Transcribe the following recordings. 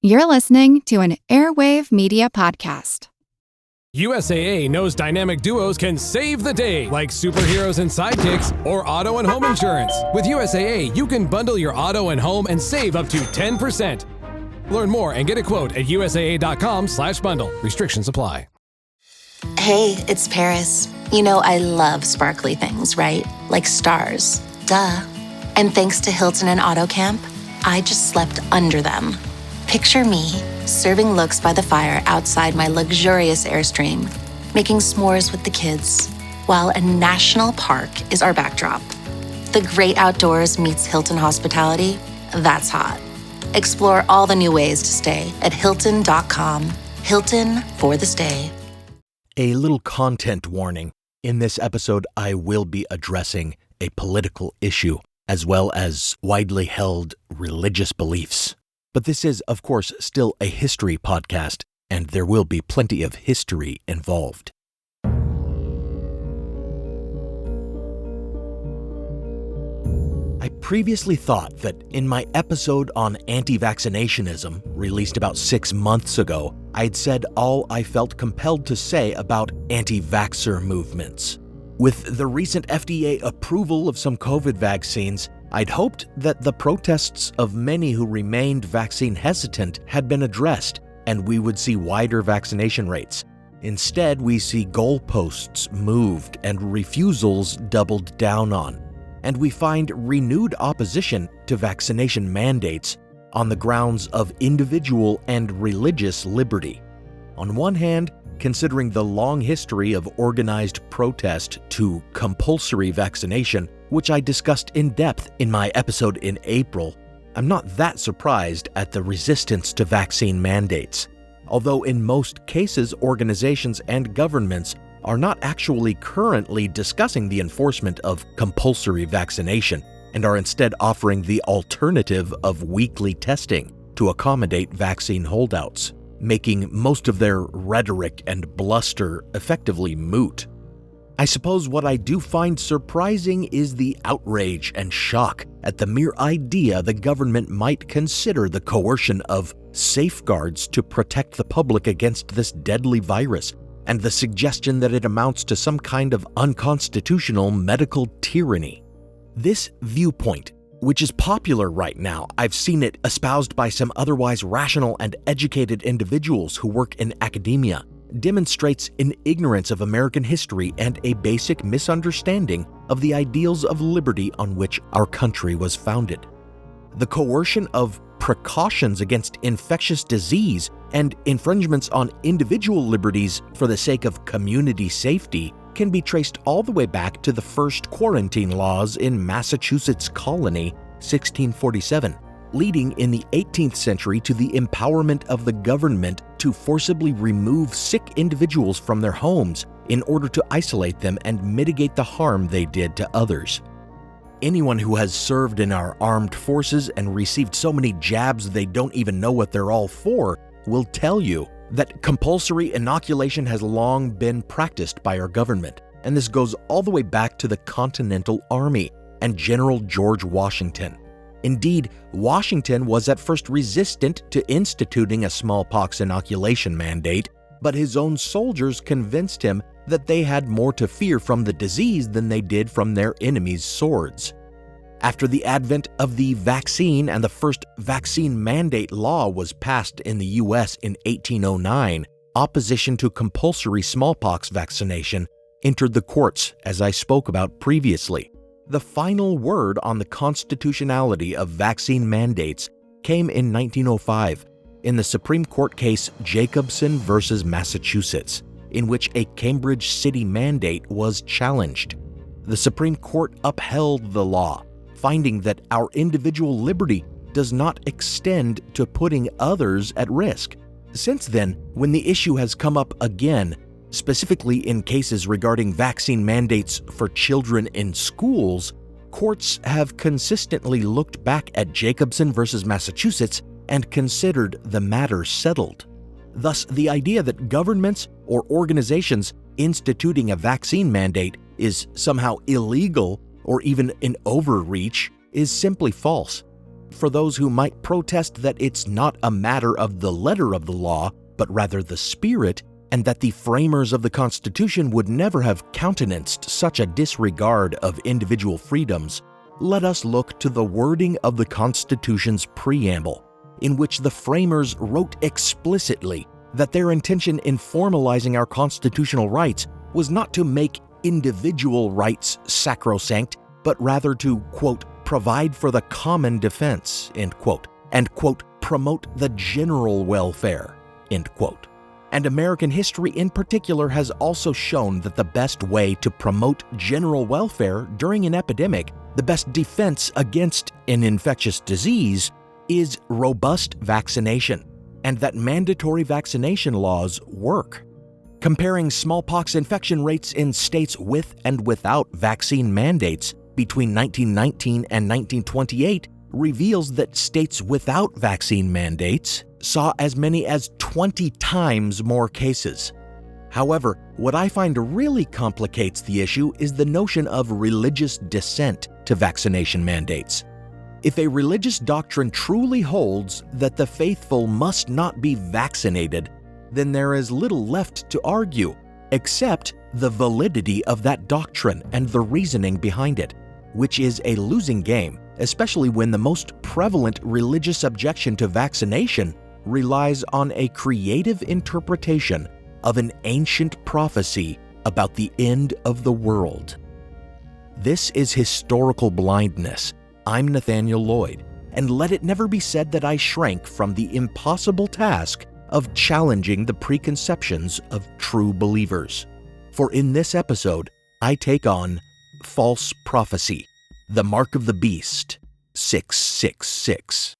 You're listening to an Airwave Media Podcast. USAA knows dynamic duos can save the day, like superheroes and sidekicks or auto and home insurance. With USAA, you can bundle your auto and home and save up to 10%. Learn more and get a quote at usaa.com/bundle. Restrictions apply. Hey, it's Paris. You know I love sparkly things, right? Like stars. Duh. And thanks to Hilton and AutoCamp, I just slept under them. Picture me, serving looks by the fire outside my luxurious Airstream, making s'mores with the kids, while a national park is our backdrop. The great outdoors meets Hilton hospitality. That's hot. Explore all the new ways to stay at Hilton.com. Hilton for the stay. A little content warning. In this episode, I will be addressing a political issue, as well as widely held religious beliefs. But this is, of course, still a history podcast, and there will be plenty of history involved. I previously thought that in my episode on anti-vaccinationism, released about 6 months ago, I'd said all I felt compelled to say about anti-vaxxer movements. With the recent FDA approval of some COVID vaccines, I'd hoped that the protests of many who remained vaccine hesitant had been addressed, and we would see wider vaccination rates. Instead, we see goalposts moved and refusals doubled down on, and we find renewed opposition to vaccination mandates on the grounds of individual and religious liberty. On one hand, considering the long history of organized protest to compulsory vaccination, which I discussed in depth in my episode in April, I'm not that surprised at the resistance to vaccine mandates. Although in most cases, organizations and governments are not actually currently discussing the enforcement of compulsory vaccination and are instead offering the alternative of weekly testing to accommodate vaccine holdouts, making most of their rhetoric and bluster effectively moot. I suppose what I do find surprising is the outrage and shock at the mere idea the government might consider the coercion of safeguards to protect the public against this deadly virus, and the suggestion that it amounts to some kind of unconstitutional medical tyranny. This viewpoint, which is popular right now, I've seen it espoused by some otherwise rational and educated individuals who work in academia, demonstrates an ignorance of American history and a basic misunderstanding of the ideals of liberty on which our country was founded. The coercion of precautions against infectious disease and infringements on individual liberties for the sake of community safety can be traced all the way back to the first quarantine laws in Massachusetts colony, 1647, leading in the 18th century to the empowerment of the government to forcibly remove sick individuals from their homes in order to isolate them and mitigate the harm they did to others. Anyone who has served in our armed forces and received so many jabs they don't even know what they're all for will tell you that compulsory inoculation has long been practiced by our government, and this goes all the way back to the Continental Army and General George Washington. Indeed, Washington was at first resistant to instituting a smallpox inoculation mandate, but his own soldiers convinced him that they had more to fear from the disease than they did from their enemies' swords. After the advent of the vaccine and the first vaccine mandate law was passed in the U.S. in 1809, opposition to compulsory smallpox vaccination entered the courts, as I spoke about previously. The final word on the constitutionality of vaccine mandates came in 1905 in the Supreme Court case Jacobson v. Massachusetts, in which a Cambridge city mandate was challenged. The Supreme Court upheld the law, finding that our individual liberty does not extend to putting others at risk. Since then, when the issue has come up again, specifically in cases regarding vaccine mandates for children in schools, courts have consistently looked back at Jacobson versus Massachusetts and considered the matter settled. Thus, the idea that governments or organizations instituting a vaccine mandate is somehow illegal or even an overreach is simply false. for those who might protest that it's not a matter of the letter of the law, but rather the spirit, and that the framers of the Constitution would never have countenanced such a disregard of individual freedoms, let us look to the wording of the Constitution's preamble, in which the framers wrote explicitly that their intention in formalizing our constitutional rights was not to make individual rights sacrosanct, but rather to, quote, provide for the common defense, end quote, and, quote, promote the general welfare, end quote. And American history in particular has also shown that the best way to promote general welfare during an epidemic, the best defense against an infectious disease, is robust vaccination, and that mandatory vaccination laws work. Comparing smallpox infection rates in states with and without vaccine mandates between 1919 and 1928 reveals that states without vaccine mandates saw as many as 20 times more cases. However, what I find really complicates the issue is the notion of religious dissent to vaccination mandates. If a religious doctrine truly holds that the faithful must not be vaccinated, then there is little left to argue, except the validity of that doctrine and the reasoning behind it, which is a losing game, especially when the most prevalent religious objection to vaccination relies on a creative interpretation of an ancient prophecy about the end of the world. This is historical blindness. I'm Nathaniel Lloyd, and let it never be said that I shrank from the impossible task of challenging the preconceptions of true believers. For in this episode, I take on false prophecy, the mark of the beast, 666.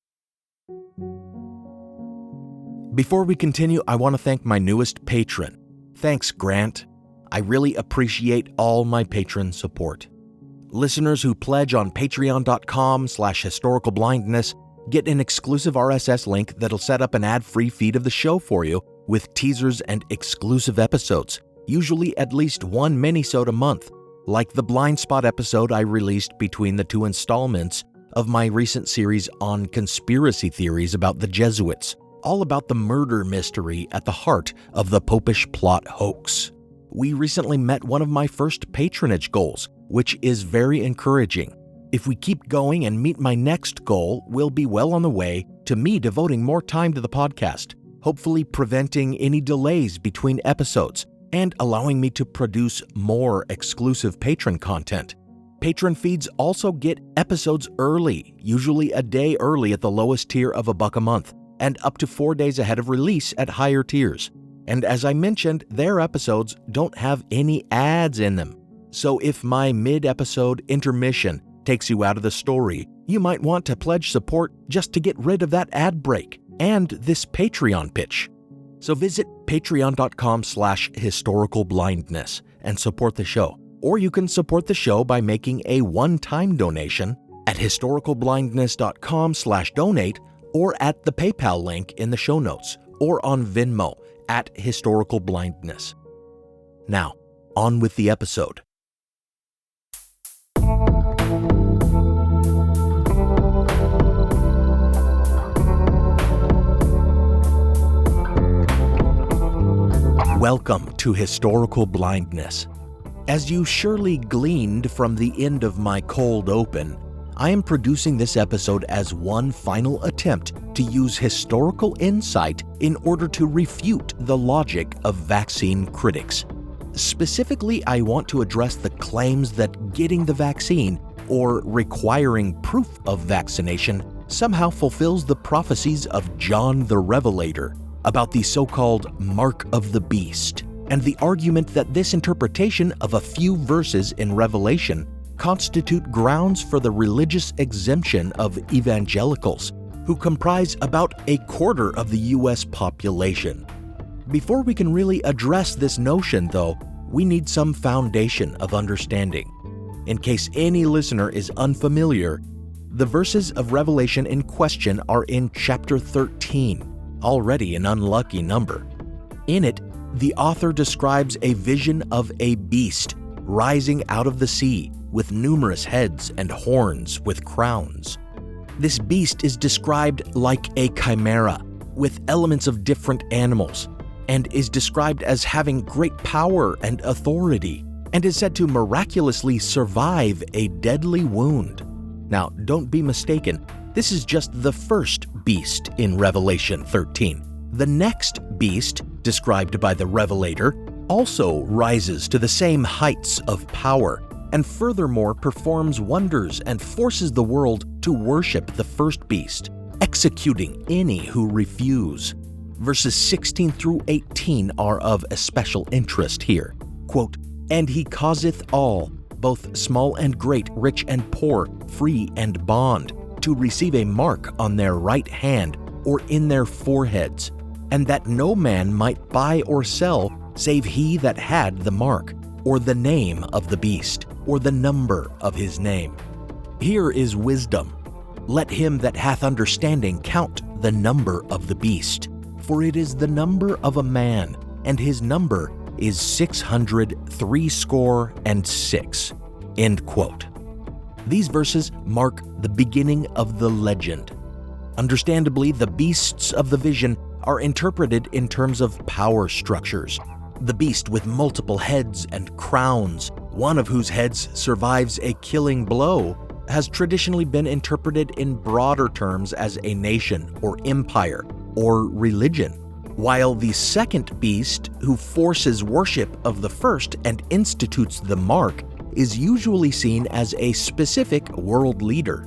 Before we continue, I want to thank my newest patron. Thanks, Grant. I really appreciate all my patron support. Listeners who pledge on patreon.com/historicalblindness get an exclusive RSS link that'll set up an ad-free feed of the show for you with teasers and exclusive episodes, usually at least one minisode a month, like the blind spot episode I released between the two installments of my recent series on conspiracy theories about the Jesuits, all about the murder mystery at the heart of the Popish plot hoax. We recently met one of my first patronage goals, which is very encouraging. If we keep going and meet my next goal, we'll be well on the way to me devoting more time to the podcast, hopefully preventing any delays between episodes and allowing me to produce more exclusive patron content. Patron feeds also get episodes early, usually a day early at the lowest tier of $1 a month, and up to 4 days ahead of release at higher tiers. And as I mentioned, their episodes don't have any ads in them. So if my mid-episode intermission takes you out of the story, you might want to pledge support just to get rid of that ad break and this Patreon pitch. So visit patreon.com/historicalblindness and support the show. Or you can support the show by making a one-time donation at historicalblindness.com/donate or at the PayPal link in the show notes or on Venmo at historicalblindness. Now, on with the episode. Welcome to Historical Blindness. As you surely gleaned from the end of my cold open, I am producing this episode as one final attempt to use historical insight in order to refute the logic of vaccine critics. Specifically, I want to address the claims that getting the vaccine or requiring proof of vaccination somehow fulfills the prophecies of John the Revelator about the so-called mark of the beast, and the argument that this interpretation of a few verses in Revelation constitute grounds for the religious exemption of evangelicals, who comprise about a quarter of the U.S. population. Before we can really address this notion, though, we need some foundation of understanding. In case any listener is unfamiliar, the verses of Revelation in question are in chapter 13, already an unlucky number. In it, the author describes a vision of a beast rising out of the sea with numerous heads and horns with crowns. This beast is described like a chimera, with elements of different animals, and is described as having great power and authority, and is said to miraculously survive a deadly wound. Now, don't be mistaken, this is just the first beast in Revelation 13. The next beast, described by the Revelator, also rises to the same heights of power, and furthermore performs wonders and forces the world to worship the first beast, executing any who refuse. Verses 16 through 18 are of especial interest here. Quote, "And he causeth all, both small and great, rich and poor, free and bond, to receive a mark on their right hand or in their foreheads, and that no man might buy or sell save he that had the mark, or the name of the beast, or the number of his name." Here is wisdom. Let him that hath understanding count the number of the beast, for it is the number of a man, and his number is 666. End quote. These verses mark the beginning of the legend. Understandably, the beasts of the vision are interpreted in terms of power structures. The beast with multiple heads and crowns, one of whose heads survives a killing blow, has traditionally been interpreted in broader terms as a nation or empire or religion, while the second beast, who forces worship of the first and institutes the mark, is usually seen as a specific world leader.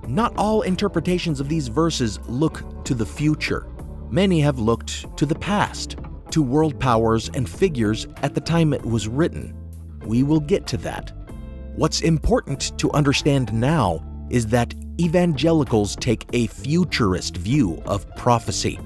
Not all interpretations of these verses look to the future. Many have looked to the past, to world powers and figures at the time it was written. We will get to that. What's important to understand now is that evangelicals take a futurist view of prophecy,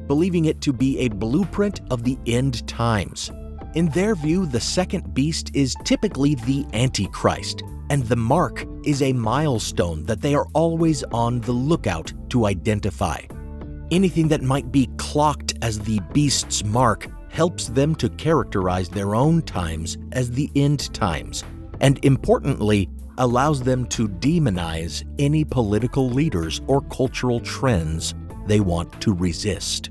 believing it to be a blueprint of the end times. In their view, the second beast is typically the Antichrist, and the mark is a milestone that they are always on the lookout to identify. Anything that might be clocked as the beast's mark helps them to characterize their own times as the end times, and importantly, allows them to demonize any political leaders or cultural trends they want to resist.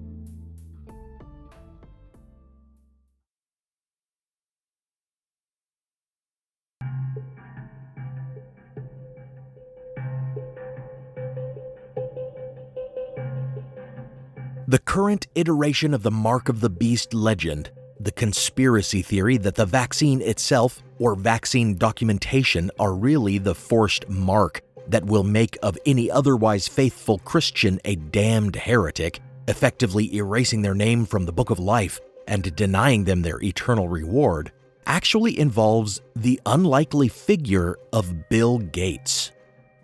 The current iteration of the Mark of the Beast legend, the conspiracy theory that the vaccine itself or vaccine documentation are really the forced mark that will make of any otherwise faithful Christian a damned heretic, effectively erasing their name from the Book of Life and denying them their eternal reward, actually involves the unlikely figure of Bill Gates.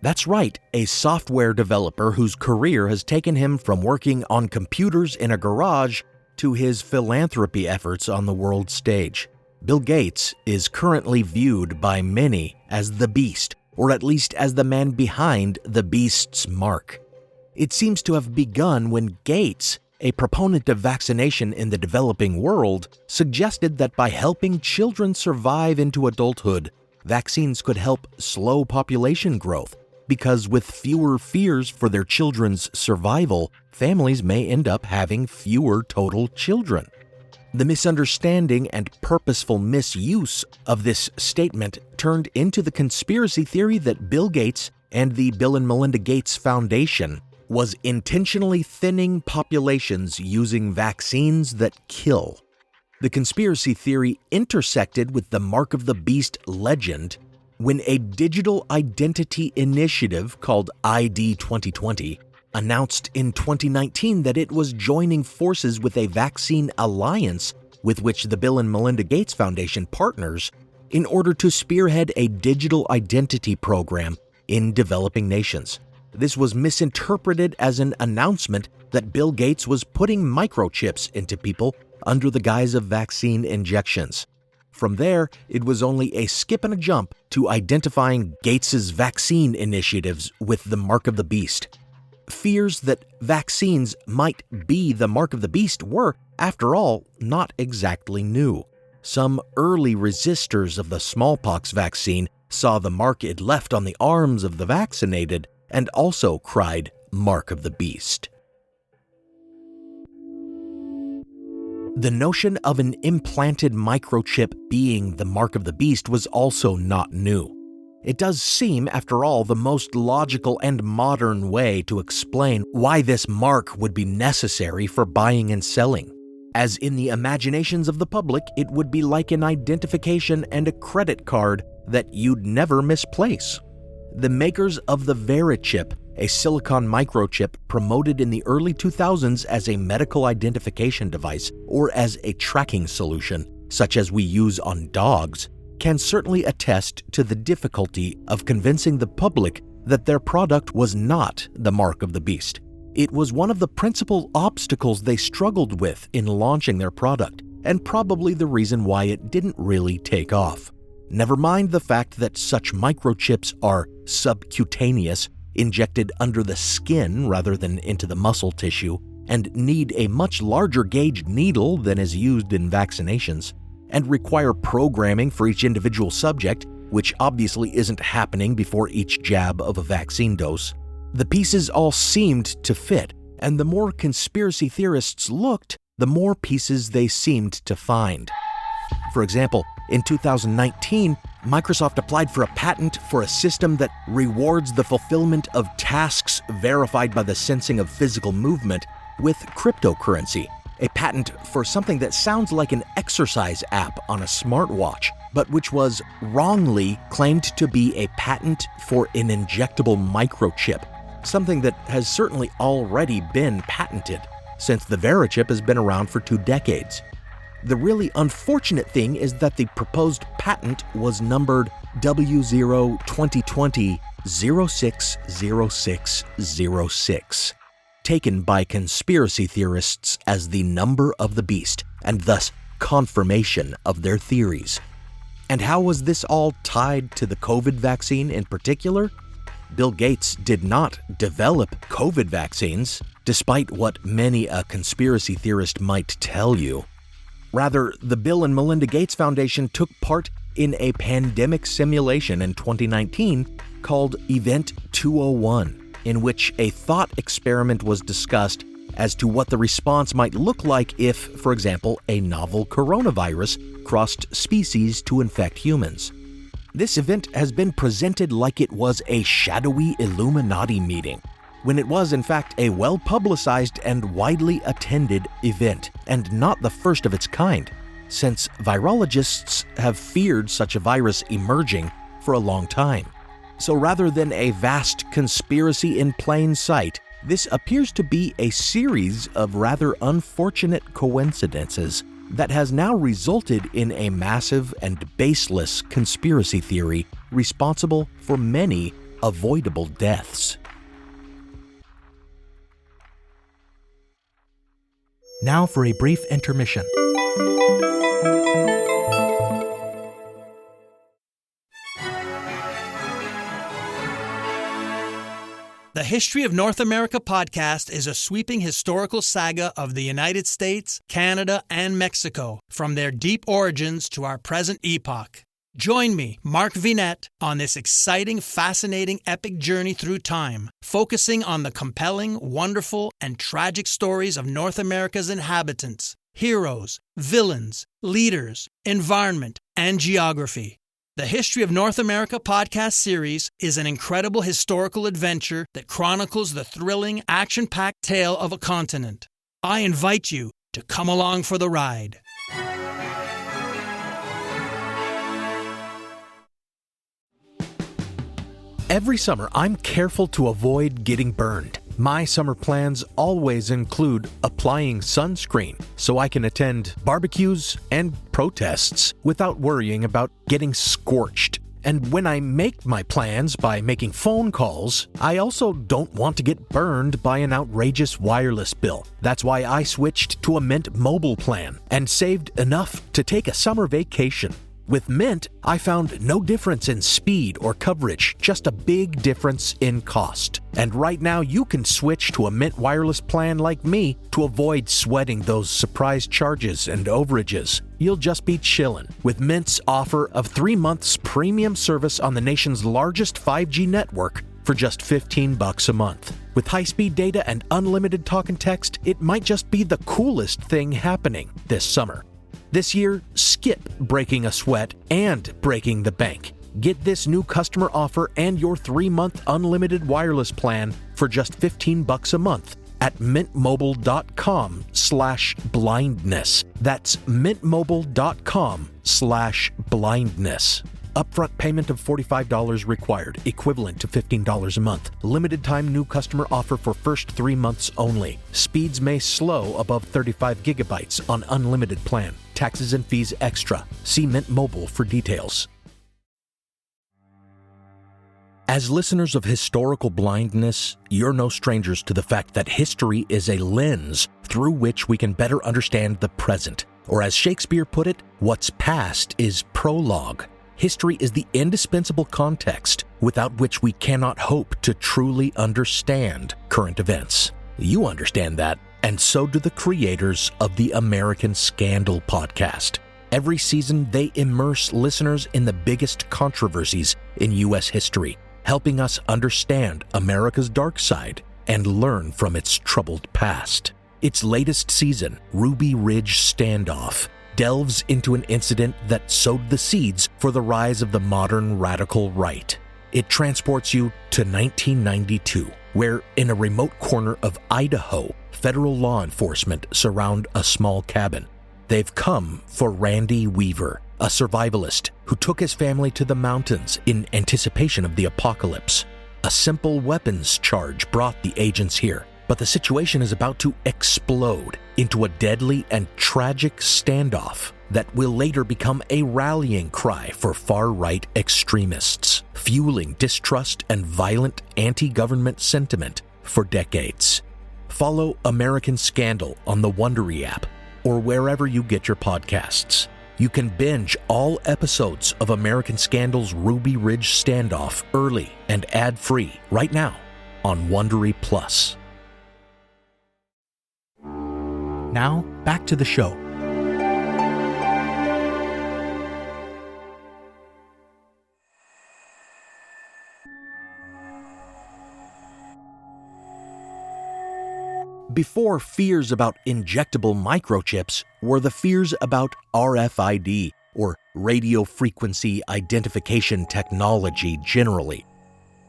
That's right, a software developer whose career has taken him from working on computers in a garage to his philanthropy efforts on the world stage. Bill Gates is currently viewed by many as the beast, or at least as the man behind the beast's mark. It seems to have begun when Gates, a proponent of vaccination in the developing world, suggested that by helping children survive into adulthood, vaccines could help slow population growth, because with fewer fears for their children's survival, families may end up having fewer total children. The misunderstanding and purposeful misuse of this statement turned into the conspiracy theory that Bill Gates and the Bill and Melinda Gates Foundation was intentionally thinning populations using vaccines that kill. The conspiracy theory intersected with the Mark of the Beast legend when a digital identity initiative called ID 2020 announced in 2019 that it was joining forces with a vaccine alliance with which the Bill and Melinda Gates Foundation partners in order to spearhead a digital identity program in developing nations. This was misinterpreted as an announcement that Bill Gates was putting microchips into people under the guise of vaccine injections. From there, it was only a skip and a jump to identifying Gates's vaccine initiatives with the Mark of the Beast. Fears that vaccines might be the Mark of the Beast were, after all, not exactly new. Some early resistors of the smallpox vaccine saw the mark it left on the arms of the vaccinated and also cried, "Mark of the Beast." The notion of an implanted microchip being the mark of the beast was also not new. It does seem, after all, the most logical and modern way to explain why this mark would be necessary for buying and selling. As in the imaginations of the public, it would be like an identification and a credit card that you'd never misplace. The makers of the VeriChip, a silicon microchip promoted in the early 2000s as a medical identification device or as a tracking solution, such as we use on dogs, can certainly attest to the difficulty of convincing the public that their product was not the mark of the beast. It was one of the principal obstacles they struggled with in launching their product, and probably the reason why it didn't really take off. Never mind the fact that such microchips are subcutaneous, injected under the skin rather than into the muscle tissue, and need a much larger gauge needle than is used in vaccinations, and require programming for each individual subject, which obviously isn't happening before each jab of a vaccine dose. The pieces all seemed to fit, and the more conspiracy theorists looked, the more pieces they seemed to find. For example, in 2019, Microsoft applied for a patent for a system that rewards the fulfillment of tasks verified by the sensing of physical movement with cryptocurrency, a patent for something that sounds like an exercise app on a smartwatch, but which was wrongly claimed to be a patent for an injectable microchip, something that has certainly already been patented, since the VeriChip has been around for 2 decades. The really unfortunate thing is that the proposed patent was numbered W02020-060606, taken by conspiracy theorists as the number of the beast, and thus confirmation of their theories. And how was this all tied to the COVID vaccine in particular? Bill Gates did not develop COVID vaccines, despite what many a conspiracy theorist might tell you. Rather, the Bill and Melinda Gates Foundation took part in a pandemic simulation in 2019 called Event 201, in which a thought experiment was discussed as to what the response might look like if, for example, a novel coronavirus crossed species to infect humans. This event has been presented like it was a shadowy Illuminati meeting, when it was in fact a well-publicized and widely attended event, and not the first of its kind, since virologists have feared such a virus emerging for a long time. So rather than a vast conspiracy in plain sight, this appears to be a series of rather unfortunate coincidences that has now resulted in a massive and baseless conspiracy theory responsible for many avoidable deaths. Now for a brief intermission. The History of North America podcast is a sweeping historical saga of the United States, Canada, and Mexico, from their deep origins to our present epoch. Join me, Mark Vinette, on this exciting, fascinating, epic journey through time, focusing on the compelling, wonderful, and tragic stories of North America's inhabitants, heroes, villains, leaders, environment, and geography. The History of North America podcast series is an incredible historical adventure that chronicles the thrilling, action-packed tale of a continent. I invite you to come along for the ride. Every summer, I'm careful to avoid getting burned. My summer plans always include applying sunscreen so I can attend barbecues and protests without worrying about getting scorched. And when I make my plans by making phone calls, I also don't want to get burned by an outrageous wireless bill. That's why I switched to a Mint mobile plan and saved enough to take a summer vacation. With Mint, I found no difference in speed or coverage, just a big difference in cost. And right now you can switch to a Mint wireless plan like me to avoid sweating those surprise charges and overages. You'll just be chillin' with Mint's offer of 3 months premium service on the nation's largest 5G network for just $15 a month. With high-speed data and unlimited talk and text, it might just be the coolest thing happening this summer. This year, skip breaking a sweat and breaking the bank. Get this new customer offer and your 3-month unlimited wireless plan for just $15 a month at mintmobile.com/blindness. That's mintmobile.com/blindness. Upfront payment of $45 required, equivalent to $15 a month. Limited time new customer offer for first 3 months only. Speeds may slow above 35 gigabytes on unlimited plan. Taxes and fees extra. See Mint Mobile for details. As listeners of Historical Blindness, you're no strangers to the fact that history is a lens through which we can better understand the present. Or as Shakespeare put it, what's past is prologue. History is the indispensable context without which we cannot hope to truly understand current events. You understand that, and so do the creators of the American Scandal podcast. Every season, they immerse listeners in the biggest controversies in U.S. history, helping us understand America's dark side and learn from its troubled past. Its latest season, Ruby Ridge Standoff, delves into an incident that sowed the seeds for the rise of the modern radical right. It transports you to 1992, where in a remote corner of Idaho, federal law enforcement surround a small cabin. They've come for Randy Weaver, a survivalist who took his family to the mountains in anticipation of the apocalypse. A simple weapons charge brought the agents here, but the situation is about to explode into a deadly and tragic standoff that will later become a rallying cry for far-right extremists, fueling distrust and violent anti-government sentiment for decades. Follow American Scandal on the Wondery app or wherever you get your podcasts. You can binge all episodes of American Scandal's Ruby Ridge Standoff early and ad-free right now on Wondery Plus. Now, back to the show. Before fears about injectable microchips were the fears about RFID, or radio frequency identification technology generally.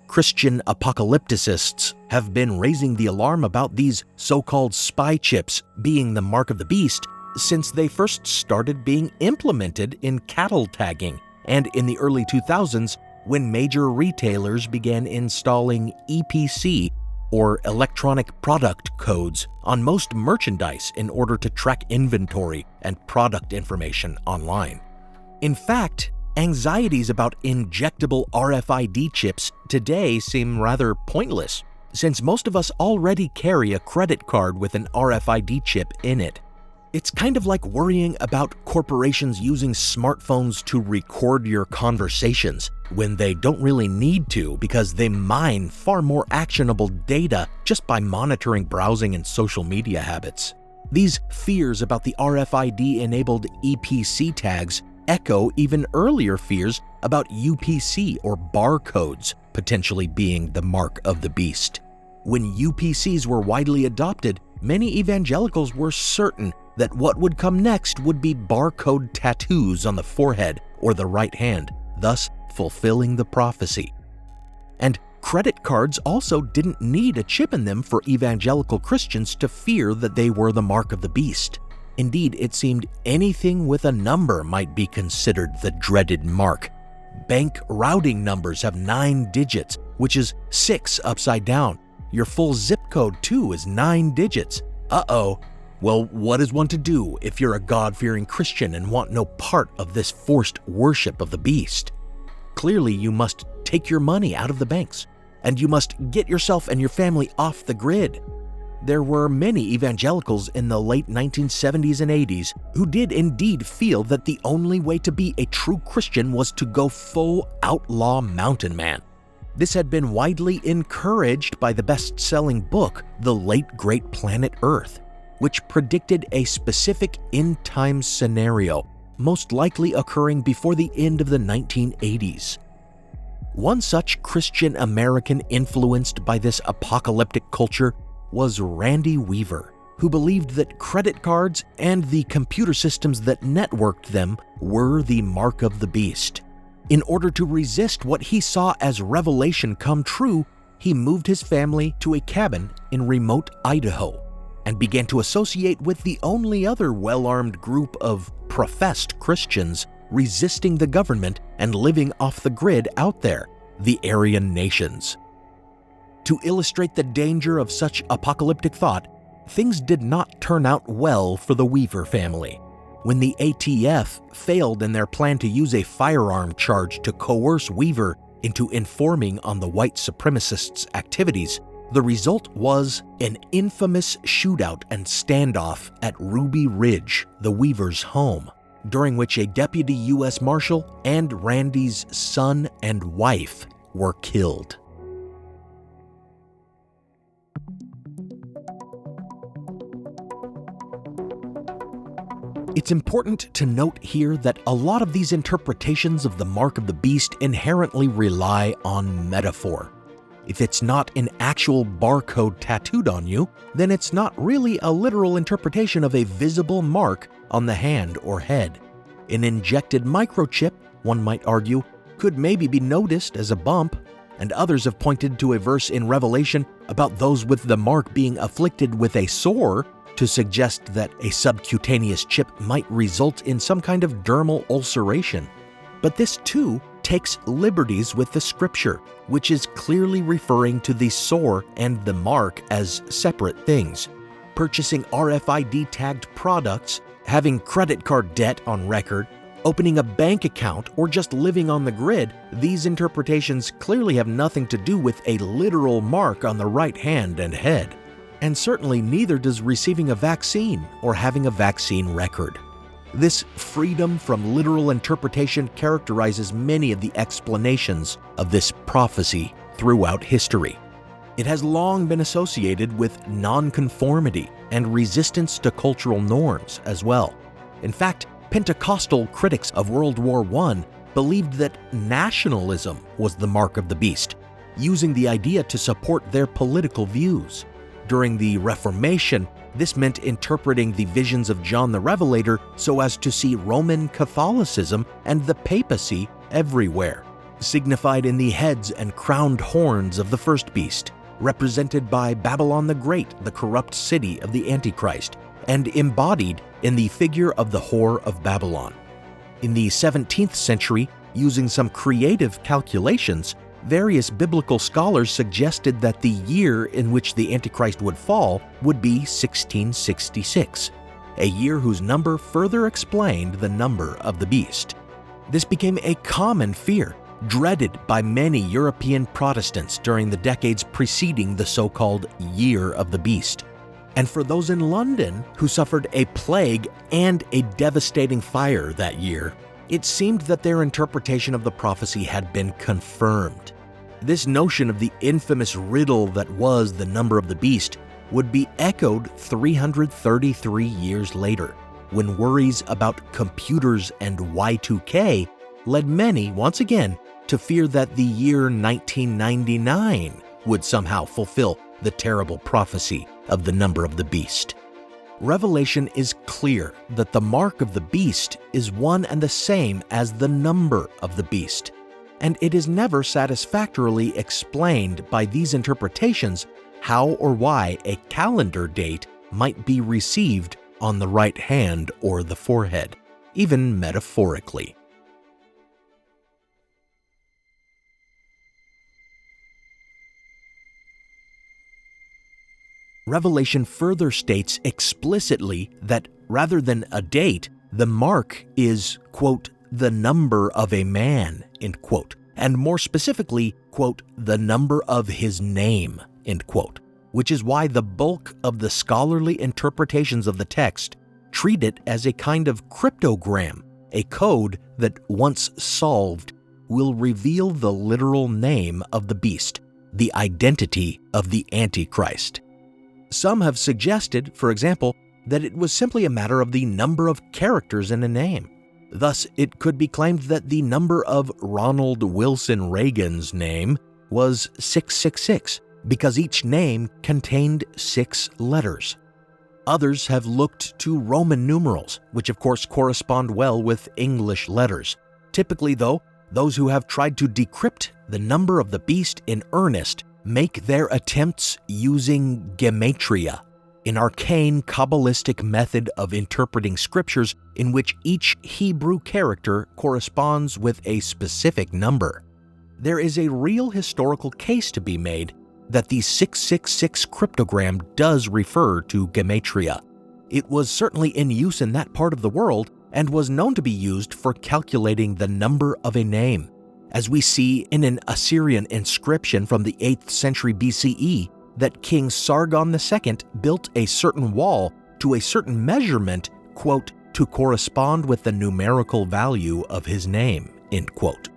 Christian apocalypticists have been raising the alarm about these so-called spy chips being the mark of the beast since they first started being implemented in cattle tagging and in the early 2000s when major retailers began installing EPC, or electronic product codes, on most merchandise in order to track inventory and product information online. In fact, anxieties about injectable RFID chips today seem rather pointless, since most of us already carry a credit card with an RFID chip in it. It's kind of like worrying about corporations using smartphones to record your conversations when they don't really need to because they mine far more actionable data just by monitoring browsing and social media habits. These fears about the RFID-enabled EPC tags echo even earlier fears about UPC or barcodes potentially being the mark of the beast. When UPCs were widely adopted, many evangelicals were certain that what would come next would be barcode tattoos on the forehead or the right hand, thus fulfilling the prophecy. And credit cards also didn't need a chip in them for evangelical Christians to fear that they were the mark of the beast. Indeed, it seemed anything with a number might be considered the dreaded mark. Bank routing numbers have 9 digits, which is 6 upside down. Your full zip code, too, is 9 digits. Uh-oh. Well, what is one to do if you're a God-fearing Christian and want no part of this forced worship of the beast? Clearly, you must take your money out of the banks, and you must get yourself and your family off the grid. There were many evangelicals in the late 1970s and 80s who did indeed feel that the only way to be a true Christian was to go full outlaw mountain man. This had been widely encouraged by the best-selling book, The Late Great Planet Earth, which predicted a specific end-time scenario, most likely occurring before the end of the 1980s. One such Christian American influenced by this apocalyptic culture was Randy Weaver, who believed that credit cards and the computer systems that networked them were the mark of the beast. In order to resist what he saw as revelation come true, he moved his family to a cabin in remote Idaho and began to associate with the only other well-armed group of professed Christians resisting the government and living off the grid out there, the Aryan nations. To illustrate the danger of such apocalyptic thought, things did not turn out well for the Weaver family. When the ATF failed in their plan to use a firearm charge to coerce Weaver into informing on the white supremacists' activities, the result was an infamous shootout and standoff at Ruby Ridge, the Weavers' home, during which a deputy U.S. Marshal and Randy's son and wife were killed. It's important to note here that a lot of these interpretations of the mark of the beast inherently rely on metaphor. If it's not an actual barcode tattooed on you, then it's not really a literal interpretation of a visible mark on the hand or head. An injected microchip, one might argue, could maybe be noticed as a bump, and others have pointed to a verse in Revelation about those with the mark being afflicted with a sore to suggest that a subcutaneous chip might result in some kind of dermal ulceration. But this too takes liberties with the scripture, which is clearly referring to the sore and the mark as separate things. Purchasing RFID-tagged products, having credit card debt on record, opening a bank account, or just living on the grid, these interpretations clearly have nothing to do with a literal mark on the right hand and head. And certainly neither does receiving a vaccine or having a vaccine record. This freedom from literal interpretation characterizes many of the explanations of this prophecy throughout history. It has long been associated with nonconformity and resistance to cultural norms as well. In fact, Pentecostal critics of World War I believed that nationalism was the mark of the beast, using the idea to support their political views. During the Reformation, this meant interpreting the visions of John the Revelator so as to see Roman Catholicism and the papacy everywhere, signified in the heads and crowned horns of the first beast, represented by Babylon the Great, the corrupt city of the Antichrist, and embodied in the figure of the whore of Babylon. In the 17th century, using some creative calculations, various biblical scholars suggested that the year in which the Antichrist would fall would be 1666, a year whose number further explained the number of the beast. This became a common fear, dreaded by many European Protestants during the decades preceding the so-called Year of the Beast. And for those in London who suffered a plague and a devastating fire that year, it seemed that their interpretation of the prophecy had been confirmed. This notion of the infamous riddle that was the number of the beast would be echoed 333 years later, when worries about computers and Y2K led many, once again, to fear that the year 1999 would somehow fulfill the terrible prophecy of the number of the beast. Revelation is clear that the mark of the beast is one and the same as the number of the beast, and it is never satisfactorily explained by these interpretations how or why a calendar date might be received on the right hand or the forehead, even metaphorically. Revelation further states explicitly that rather than a date, the mark is, quote, the number of a man, end quote, and more specifically, quote, the number of his name, end quote, which is why the bulk of the scholarly interpretations of the text treat it as a kind of cryptogram, a code that, once solved, will reveal the literal name of the beast, the identity of the Antichrist. Some have suggested, for example, that it was simply a matter of the number of characters in a name. Thus, it could be claimed that the number of Ronald Wilson Reagan's name was 666 because each name contained 6 letters. Others have looked to Roman numerals, which of course correspond well with English letters. Typically, though, those who have tried to decrypt the number of the beast in earnest make their attempts using gematria, an arcane Kabbalistic method of interpreting scriptures in which each Hebrew character corresponds with a specific number. There is a real historical case to be made that the 666 cryptogram does refer to gematria. It was certainly in use in that part of the world and was known to be used for calculating the number of a name, as we see in an Assyrian inscription from the 8th century BCE that King Sargon II built a certain wall to a certain measurement, quote, to correspond with the numerical value of his name, end quote.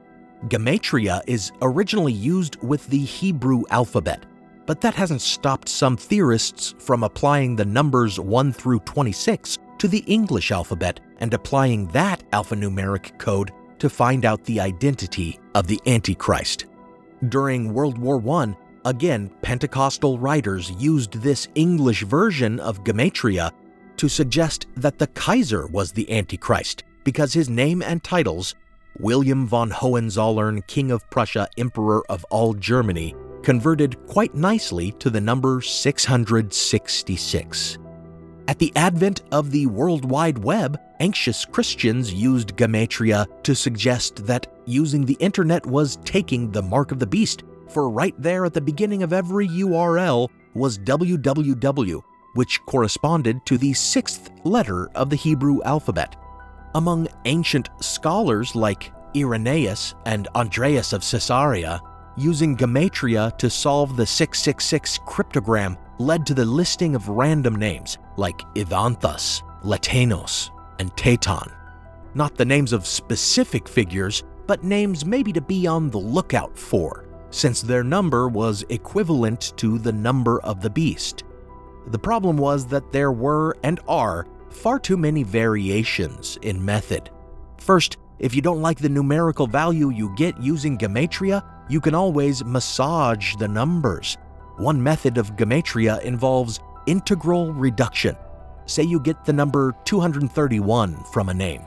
Gematria is originally used with the Hebrew alphabet, but that hasn't stopped some theorists from applying the numbers 1 through 26 to the English alphabet and applying that alphanumeric code to find out the identity of the Antichrist. During World War I, again, Pentecostal writers used this English version of gematria to suggest that the Kaiser was the Antichrist because his name and titles, William von Hohenzollern, King of Prussia, Emperor of all Germany, converted quite nicely to the number 666. At the advent of the World Wide Web, anxious Christians used gematria to suggest that using the internet was taking the mark of the beast, for right there at the beginning of every URL was www, which corresponded to the 6th letter of the Hebrew alphabet. Among ancient scholars like Irenaeus and Andreas of Caesarea, using gematria to solve the 666 cryptogram led to the listing of random names like Ivanthus, Latanos, and Teton. Not the names of specific figures, but names maybe to be on the lookout for, since their number was equivalent to the number of the beast. The problem was that there were and are far too many variations in method. First, if you don't like the numerical value you get using gematria, you can always massage the numbers. One method of gematria involves integral reduction. Say you get the number 231 from a name.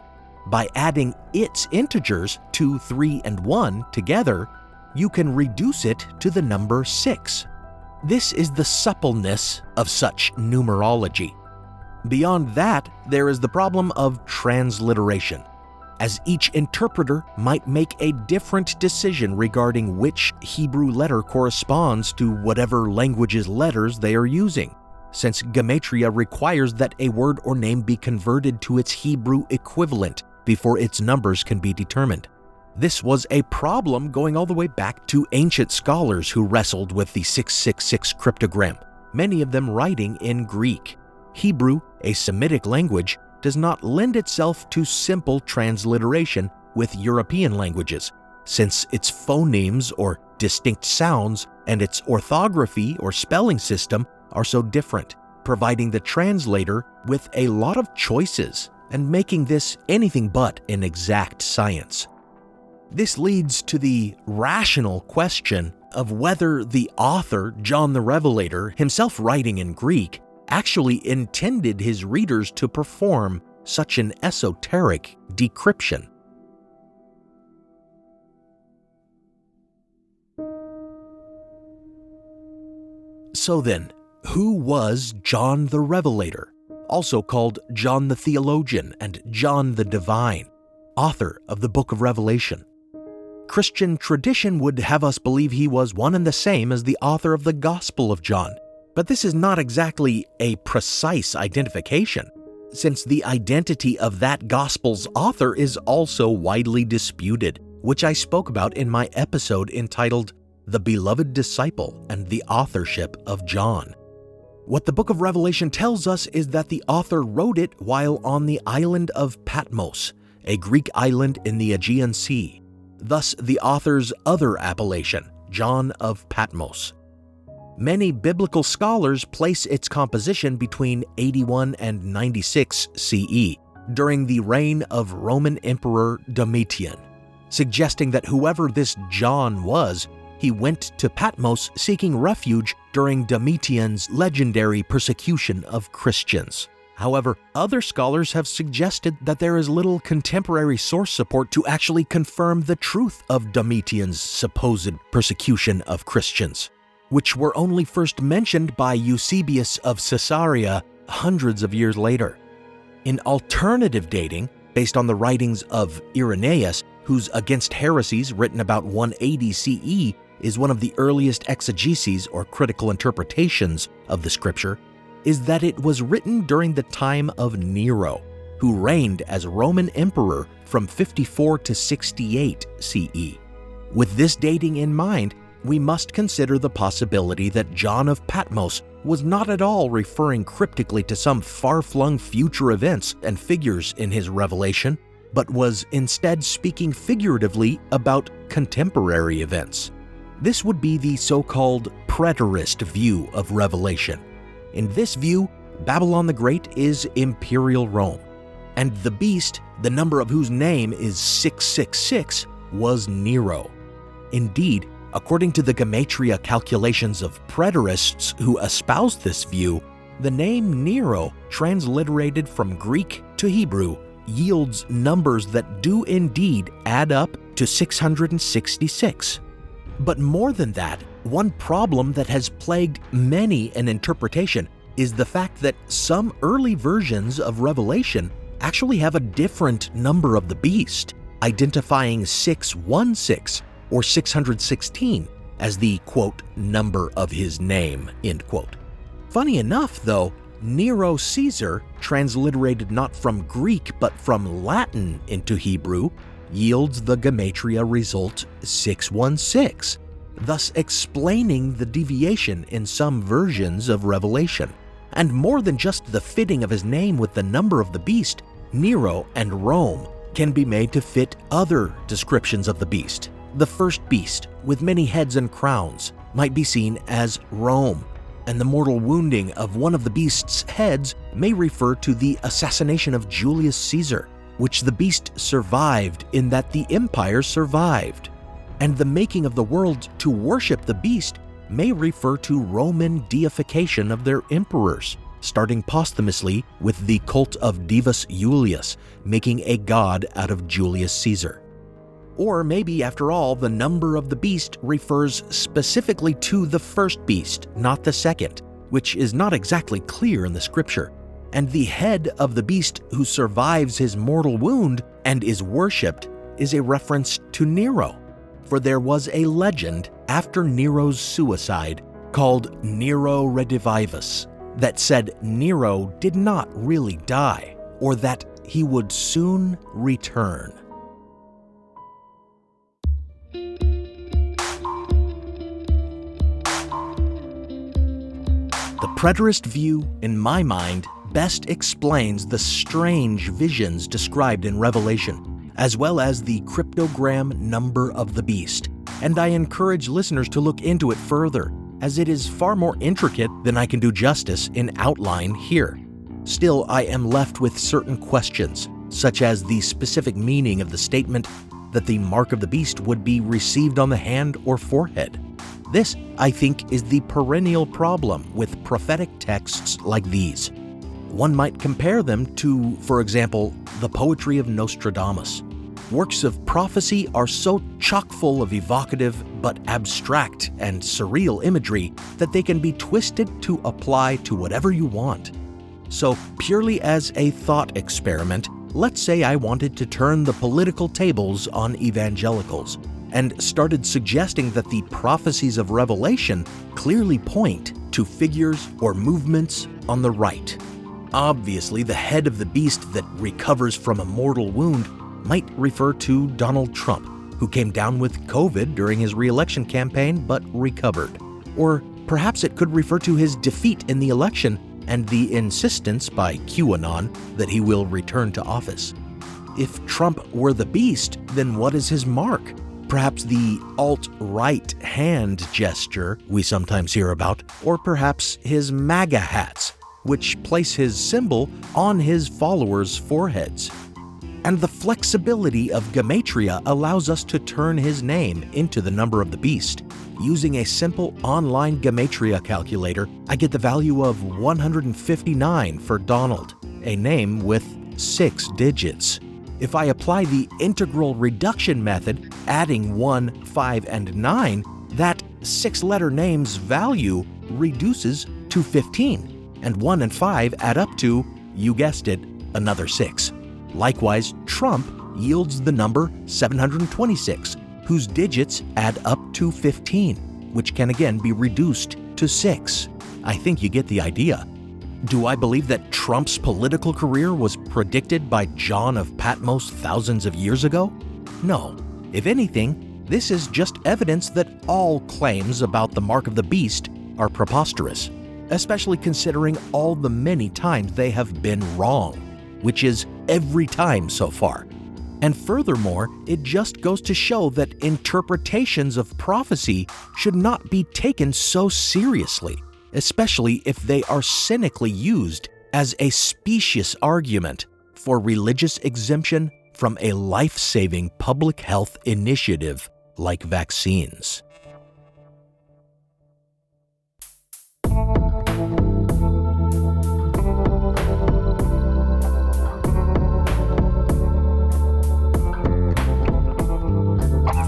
By adding its integers, 2, 3, and 1 together, you can reduce it to the number 6. This is the suppleness of such numerology. Beyond that, there is the problem of transliteration, as each interpreter might make a different decision regarding which Hebrew letter corresponds to whatever language's letters they are using, since gematria requires that a word or name be converted to its Hebrew equivalent before its numbers can be determined. This was a problem going all the way back to ancient scholars who wrestled with the 666 cryptogram, many of them writing in Greek. Hebrew, a Semitic language, does not lend itself to simple transliteration with European languages, since its phonemes or distinct sounds and its orthography or spelling system are so different, providing the translator with a lot of choices and making this anything but an exact science. This leads to the rational question of whether the author, John the Revelator, himself writing in Greek, actually intended his readers to perform such an esoteric decryption. So then, who was John the Revelator, also called John the Theologian and John the Divine, author of the Book of Revelation? Christian tradition would have us believe he was one and the same as the author of the Gospel of John, but this is not exactly a precise identification, since the identity of that Gospel's author is also widely disputed, which I spoke about in my episode entitled The Beloved Disciple and the Authorship of John. What the Book of Revelation tells us is that the author wrote it while on the island of Patmos, a Greek island in the Aegean Sea. Thus, the author's other appellation, John of Patmos. Many biblical scholars place its composition between 81 and 96 CE, during the reign of Roman Emperor Domitian, suggesting that whoever this John was, he went to Patmos seeking refuge during Domitian's legendary persecution of Christians. However, other scholars have suggested that there is little contemporary source support to actually confirm the truth of Domitian's supposed persecution of Christians, which were only first mentioned by Eusebius of Caesarea hundreds of years later. In alternative dating, based on the writings of Irenaeus, whose Against Heresies, written about 180 CE, is one of the earliest exegeses or critical interpretations of the scripture, is that it was written during the time of Nero, who reigned as Roman emperor from 54 to 68 CE. With this dating in mind, we must consider the possibility that John of Patmos was not at all referring cryptically to some far-flung future events and figures in his revelation, but was instead speaking figuratively about contemporary events. This would be the so-called preterist view of Revelation. In this view, Babylon the Great is Imperial Rome, and the beast, the number of whose name is 666, was Nero. Indeed, according to the gematria calculations of preterists who espouse this view, the name Nero, transliterated from Greek to Hebrew, yields numbers that do indeed add up to 666. But more than that, one problem that has plagued many an interpretation is the fact that some early versions of Revelation actually have a different number of the beast, identifying 616 or 616 as the, quote, number of his name, end quote. Funny enough, though, Nero Caesar, transliterated not from Greek but from Latin into Hebrew, yields the gematria result 616, thus explaining the deviation in some versions of Revelation. And more than just the fitting of his name with the number of the beast, Nero and Rome can be made to fit other descriptions of the beast. The first beast, with many heads and crowns, might be seen as Rome, and the mortal wounding of one of the beast's heads may refer to the assassination of Julius Caesar, which the beast survived in that the empire survived. And the making of the world to worship the beast may refer to Roman deification of their emperors, starting posthumously with the cult of Divus Iulius, making a god out of Julius Caesar. Or maybe, after all, the number of the beast refers specifically to the first beast, not the second, which is not exactly clear in the scripture. And the head of the beast who survives his mortal wound and is worshipped is a reference to Nero. For there was a legend after Nero's suicide called Nero Redivivus that said Nero did not really die, or that he would soon return. The preterist view, in my mind, best explains the strange visions described in Revelation, as well as the cryptogram number of the beast, and I encourage listeners to look into it further, as it is far more intricate than I can do justice in outline here. Still, I am left with certain questions, such as the specific meaning of the statement that the mark of the beast would be received on the hand or forehead. This, I think, is the perennial problem with prophetic texts like these. One might compare them to, for example, the poetry of Nostradamus. Works of prophecy are so chock full of evocative but abstract and surreal imagery that they can be twisted to apply to whatever you want. So, purely as a thought experiment, let's say I wanted to turn the political tables on evangelicals and started suggesting that the prophecies of Revelation clearly point to figures or movements on the right. Obviously, the head of the beast that recovers from a mortal wound might refer to Donald Trump, who came down with COVID during his re-election campaign but recovered. Or perhaps it could refer to his defeat in the election and the insistence by QAnon that he will return to office. If Trump were the beast, then what is his mark? Perhaps the alt-right hand gesture we sometimes hear about, or perhaps his MAGA hats, which place his symbol on his followers' foreheads. And the flexibility of gematria allows us to turn his name into the number of the beast. Using a simple online gematria calculator, I get the value of 159 for Donald, a name with 6 digits. If I apply the integral reduction method, adding 1, 5, and 9, that 6-letter name's value reduces to 15, and 1 and 5 add up to, you guessed it, another 6. Likewise, Trump yields the number 726, whose digits add up to 15, which can again be reduced to 6. I think you get the idea. Do I believe that Trump's political career was predicted by John of Patmos thousands of years ago? No. If anything, this is just evidence that all claims about the mark of the beast are preposterous, especially considering all the many times they have been wrong, which is every time so far. And furthermore, it just goes to show that interpretations of prophecy should not be taken so seriously, especially if they are cynically used as a specious argument for religious exemption from a life-saving public health initiative like vaccines.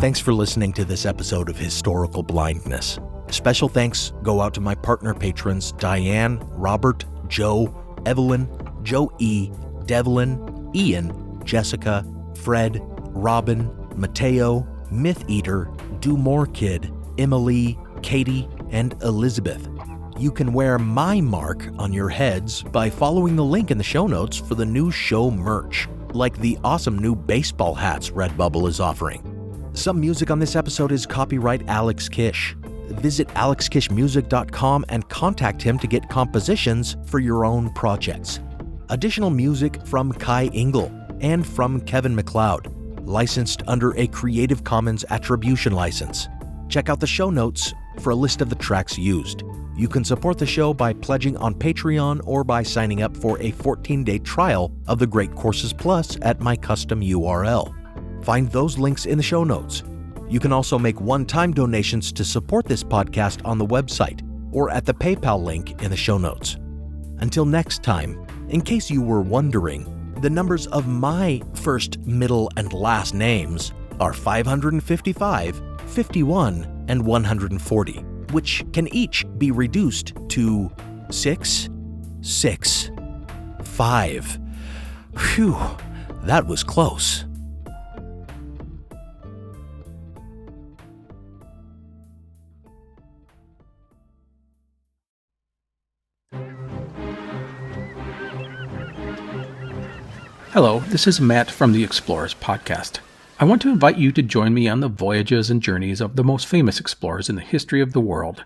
Thanks for listening to this episode of Historical Blindness. Special thanks go out to my partner patrons Diane, Robert, Joe, Evelyn, Joe E., Devlin, Ian, Jessica, Fred, Robin, Mateo, Myth Eater, Do More Kid, Emily, Katie, and Elizabeth. You can wear my mark on your heads by following the link in the show notes for the new show merch, like the awesome new baseball hats Redbubble is offering. Some music on this episode is copyright Alex Kish. Visit alexkishmusic.com and contact him to get compositions for your own projects. Additional music from Kai Engel and from Kevin MacLeod, licensed under a Creative Commons Attribution license. Check out the show notes for a list of the tracks used. You can support the show by pledging on Patreon or by signing up for a 14-day trial of the Great Courses Plus at my custom URL. Find those links in the show notes. You can also make one-time donations to support this podcast on the website or at the PayPal link in the show notes. Until next time, in case you were wondering, the numbers of my first, middle, and last names are 555, 51, and 140, which can each be reduced to 6, 6, 5. Phew, that was close. Hello, this is Matt from the Explorers Podcast. I want to invite you to join me on the voyages and journeys of the most famous explorers in the history of the world.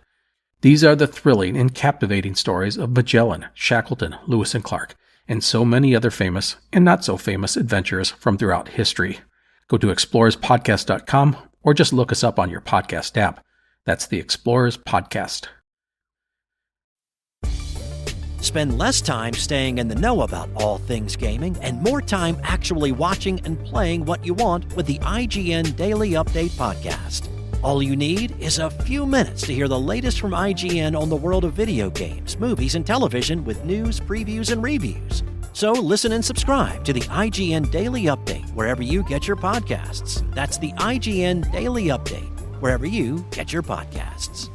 These are the thrilling and captivating stories of Magellan, Shackleton, Lewis and Clark, and so many other famous and not so famous adventurers from throughout history. Go to explorerspodcast.com or just look us up on your podcast app. That's the Explorers Podcast. Spend less time staying in the know about all things gaming and more time actually watching and playing what you want with the IGN Daily Update podcast. All you need is a few minutes to hear the latest from IGN on the world of video games, movies, and television with news, previews, and reviews. So listen and subscribe to the IGN Daily Update wherever you get your podcasts. That's the IGN Daily Update, wherever you get your podcasts.